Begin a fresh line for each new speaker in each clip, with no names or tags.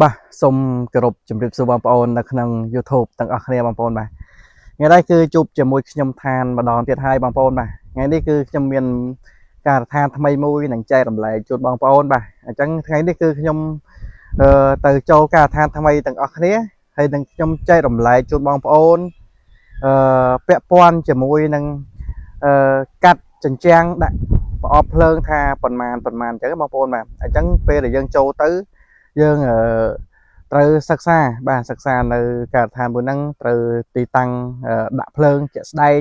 Bà xôngกរុបជំរាបសួរបងប្អូននៅក្នុង YouTube ទាំងអស់គ្នាបងប្អូនបាទថ្ងៃនេះគឺជួបជាមួយខ្ញុំឋានម្ដងទៀតហើយបងប្អូនបាទថ្ងៃនេះគឺខ្ញុំមានការដ្ឋានថ្មីមួយនឹងចែករំលែកជូនបងប្អូនបាទអញ្ចឹងថ្ងៃនេះគឺខ្ញុំទៅចូលការដ្ឋានថ្មីទាំងអស់គ្នាហើយនឹងខ្ញុំចែករំលែកជូនបងប្អូនពាក់ព័ន្ធជាមួយនឹងកាត់ជញ្ជាំងដាក់ប្រអប់ភ្លើងថាប៉ុន្មានអញ្ចឹងបងប្អូនបាទអញ្ចឹងពេលដែលយើងចូលទៅយើងត្រូវសិក្សាបាទសិក្សានៅការដ្ឋានមួយហ្នឹងត្រូវទីតាំងដាក់ភ្លើងជាក់ស្ដែង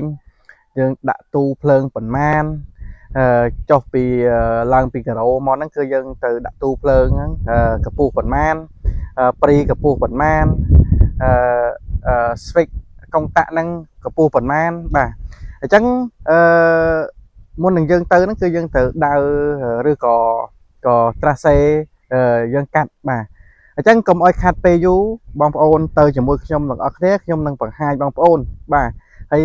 យើងដាក់ទូភ្លើងប៉ុន្មានចុះពីឡើងពីការ៉ូមកហ្នឹងគឺយើងទៅដាក់ទូភ្លើងហ្នឹងកម្ពស់ប៉ុន្មានព្រីកម្ពស់ប៉ុន្មានស្វិចកុងតាក់ហ្នឹងកម្ពស់ប៉ុន្មានបាទអញ្ចឹងមុននឹងយើងទៅហ្នឹងគឺយើងត្រូវដើរឬក៏ត្រាសេយើងកាត់បាទអញ្ចឹងកុំឲ្យខាត់ពេលយូរបងប្អូនទៅជាមួយខ្ញុំទាំងអស់គ្នាខ្ញុំនឹងបង្ហាញបងប្អូនបាទហើយ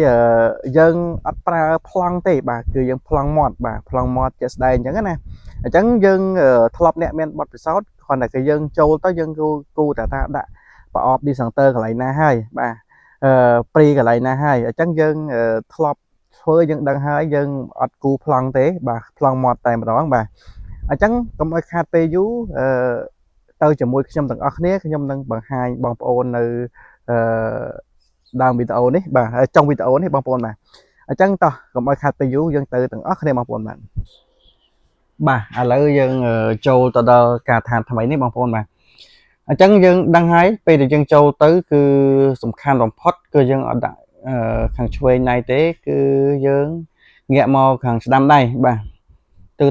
យើងអត់ប្រើប្លង់ទេបាទគឺយើងប្លង់មាត់បាទប្លង់មាត់ជាក់ស្ដែងអញ្ចឹងណាអញ្ចឹងយើងធ្លាប់អ្នកមានបទពិសោធន៍គ្រាន់តែគឺយើងចូលទៅយើងគូថាដាក់ប្រអប់ discenter កន្លែងណាហើយបាទព្រីកន្លែងណាហើយអញ្ចឹងយើងធ្លាប់ធ្វើយើងដឹងហើយយើងអត់គូប្លង់ទេបាទប្លង់មាត់តែម្ដងបាទអញ្ចឹងកុំឲ្យខាតពេលយូរទៅជាមួយខ្ញុំទាំងអស់គ្នាខ្ញុំនឹងបង្ហាញបងប្អូននៅដើមវីដេអូនេះបាទចុងវីដេអូនេះបងប្អូនបាទអញ្ចឹងតោះកុំឲ្យខាតពេលយូរយើងទៅទាំងអស់គ្នាបងប្អូនបាទឥឡូវយើងចូលទៅដល់ការដ្ឋានថ្មីនេះបងប្អូនបាទអញ្ចឹងយើងដឹងហើយពេលដែលយើងចូលទៅគឺសំខាន់បំផុតគឺយើងអត់ដាក់ខាងឆ្វេងណៃទេគឺយើងងាកមកខាងស្ដាំដៃបាទ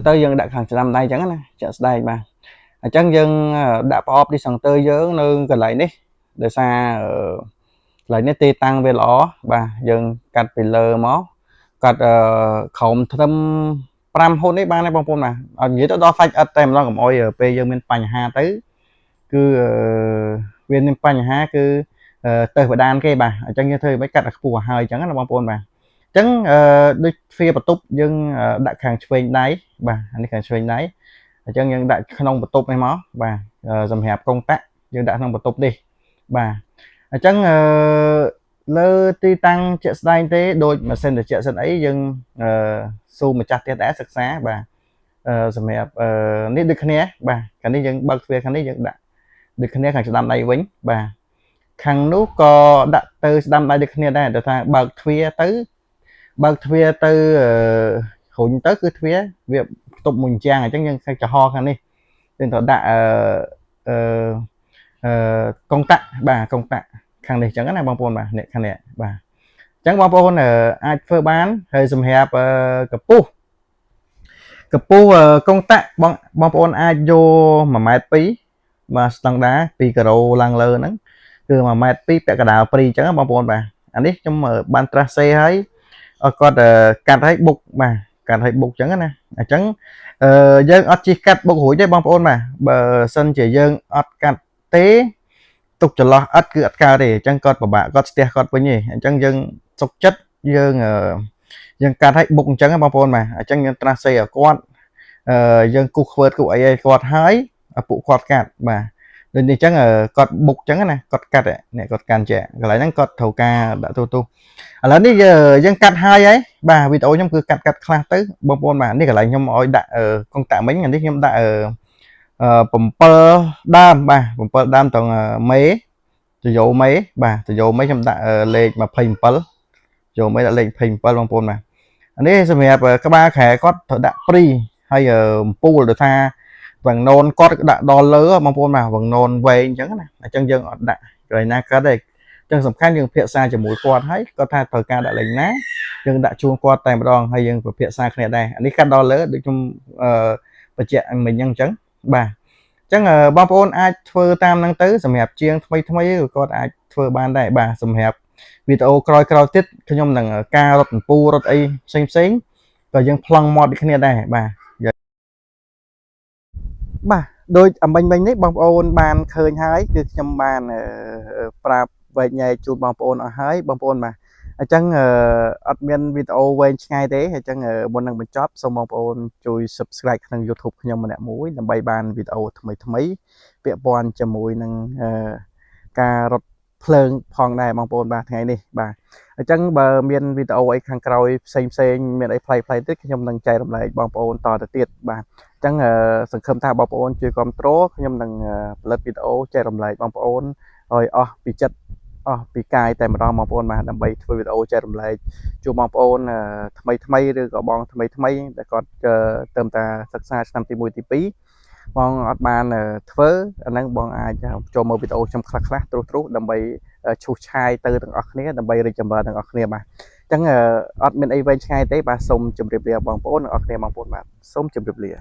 ទៅយើងដាក់ខាងស្ដាំដៃអញ្ចឹងណាជាក់ស្ដែងបាទអញ្ចឹងយើងដាក់ប្រអប់ discenter យើងនៅកន្លែងនេះដោយសារកន្លែងនេះទីតាំងវាល្អបាទយើងកាត់ពីលើមកកាត់ក្រោមត្រឹម5ហ៊ុននេះបានហើយបងប្អូនបាទអត់និយាយទៅដល់សាច់អត់តែម្ដងកុំអោយពេលយើងមានបញ្ហាទៅគឺវាមានបញ្ហាគឺទៅបដានគេបាទអញ្ចឹងយើងធ្វើមិនកាត់ឲ្យខ្ពស់ហើយអញ្ចឹងណាបងប្អូនបាទអញ្ចឹងដូចទ្វារបន្ទប់យើងដាក់ខាងឆ្វេងដៃបាទអានេះខាងឆ្វេងដៃអញ្ចឹងយើងដាក់ក្នុងបន្ទប់នេះមកបាទសម្រាប់កុងតាក់យើងដាក់ក្នុងបន្ទប់នេះបាទអញ្ចឹងលើទីតាំងជាក់ស្ដែងទេដូចម៉ាស៊ីនត្រជាក់សិនអីយើងស៊ូម្ចាស់ផ្ទះដែរសិក្សាបាទសម្រាប់នេះដូចគ្នាបាទខាងនេះយើងបើកទ្វារខាងនេះយើងដាក់ដូចគ្នាខាងស្ដាំដៃវិញបាទខាងនោះក៏ដាក់ទៅស្ដាំដៃដូចគ្នាដែរតែថាបើកទ្វារទៅរុញទៅគឺទ្វារវាផ្ទប់មួយអញ្ចឹងអញ្ចឹងយើងចំហខាងនេះយើងត្រូវដាក់កុងតាក់បាទកុងតាក់ខាងនេះអញ្ចឹងណាបងប្អូនបាទនេះខាងនេះបាទអញ្ចឹងបងប្អូនអាចធ្វើបានហើយសម្រាប់កម្ពស់កុងតាក់បងប្អូនអាចយក1.2 ម៉ែត្របាទស្តង់ដា2គីឡូឡើងលើហ្នឹងគឺ1.2 ម៉ែត្រពាក់កណ្ដាលព្រីអញ្ចឹងបងប្អូនបាទអានេះខ្ញុំបានត្រាសេហើយឲ្យគាត់កាត់ឲ្យបុកបាទកាត់ឲ្យបុកអញ្ចឹងណាអញ្ចឹងយើងអត់ជិះកាត់បុករួចទេបងប្អូនបាទបើសិនជាយើងអត់កាត់ទេទុកចន្លោះឥតគឺអត់កើតទេអញ្ចឹងគាត់ពិបាកគាត់ស្ទះគាត់វិញទេអញ្ចឹងយើងសុខចិត្តយើងកាត់ឲ្យបុកអញ្ចឹងបងប្អូនបាទអញ្ចឹងយើងត្រាសេឲ្យគាត់យើងគូសខ្វើតគូអីឲ្យគាត់ហើយពួកគាត់កាត់បាទដូចនេះអញ្ចឹងគាត់បុកអញ្ចឹងណាគាត់កាត់នេះគាត់កាន់ចេះកន្លែងហ្នឹងគាត់ត្រូវការដាក់ទូឥឡូវនេះយើងកាត់ហើយបាទវីដេអូខ្ញុំគឺកាត់ខ្លះទៅបងប្អូនបាទនេះកន្លែងខ្ញុំឲ្យដាក់កុងតាក់មិញនេះខ្ញុំដាក់7ដើមបាទ7ដើមត្រង់មេតយោមេបាទតយោមេខ្ញុំដាក់លេខ27យោមេដាក់លេខ27បងប្អូនបាទនេះសម្រាប់ក្បាលខែគាត់ត្រូវដាក់ព្រីហើយអំពូលដោយថាវងណូនគាត់ដាក់ដល់លើបងប្អូនបាទវងណូនវែងអញ្ចឹងណាអញ្ចឹងយើងអត់ដាក់កន្លែងណាកើតទេចឹងសំខាន់យើងពិភាក្សាជាមួយគាត់ហើយគាត់ថាត្រូវការដាក់លេខណាយើងដាក់ជួងគាត់តែម្ដងហើយយើងពិភាក្សាគ្នាដែរអានេះកាត់ដល់លើដូចខ្ញុំបញ្ជាក់មិញអញ្ចឹងបាទអញ្ចឹងបងប្អូនអាចធ្វើតាមហ្នឹងទៅសម្រាប់ជាងថ្មីគាត់អាចធ្វើបានដែរបាទសម្រាប់វីដេអូក្រោយទៀតខ្ញុំនឹងការរត់អំពូរត់អីផ្សេងក៏យើងប្លង់មាត់ដូចគ្នាដែរបាទដូចអំបញ្ញមិញនេះបងប្អូនបានឃើញហើយគឺខ្ញុំបានប្រាប់វែកញែកជូនបងប្អូនអស់ហើយបងប្អូនបាទ អញ្ចឹងអត់មានវីដេអូវែងឆ្ងាយទេអញ្ចឹងមុននឹងបញ្ចប់សូមបងប្អូនជួយ Subscribe ក្នុង YouTube ខ្ញុំម្នាក់មួយដើម្បីបានវីដេអូថ្មីពាក់ព័ន្ធជាមួយនឹងការរត់ភ្លើងផងដែរបងប្អូនបាទថ្ងៃនេះបាទអញ្ចឹងបើមានវីដេអូអីខាងក្រោយផ្សេងមានអីប្លែកៗទៀតខ្ញុំនឹងចែករំលែកបងប្អូនតទៅទៀតបាទអញ្ចឹងសង្ឃឹមថាបងប្អូនជួយគ្រប់គ្រងខ្ញុំនឹងផលិតវីដេអូចែករំលែកបងប្អូនឲ្យអស់ពីចិត្តអស់ពីកាយតែម្ដងបងប្អូនបាទដើម្បីធ្វើវីដេអូចែករំលែកជួបបងប្អូនថ្មីឬក៏បងថ្មីដែលគាត់ទៅតែសិក្សាឆ្នាំទី1ទី2បងអត់បានធ្វើអាហ្នឹងបងអាចចូលមើលវីដេអូខ្ញុំខ្លះទ្រុសដើម្បីឈូសឆាយទៅទាំងអស់គ្នាដើម្បីរីកចម្រើនទាំងអស់គ្នាបាទអញ្ចឹងអត់មានអីវែងឆ្ងាយទេបាទសូមជម្រាបលាបងប្អូនទាំងអស់គ្នាបងប្អូនបាទសូមជម្រាបលា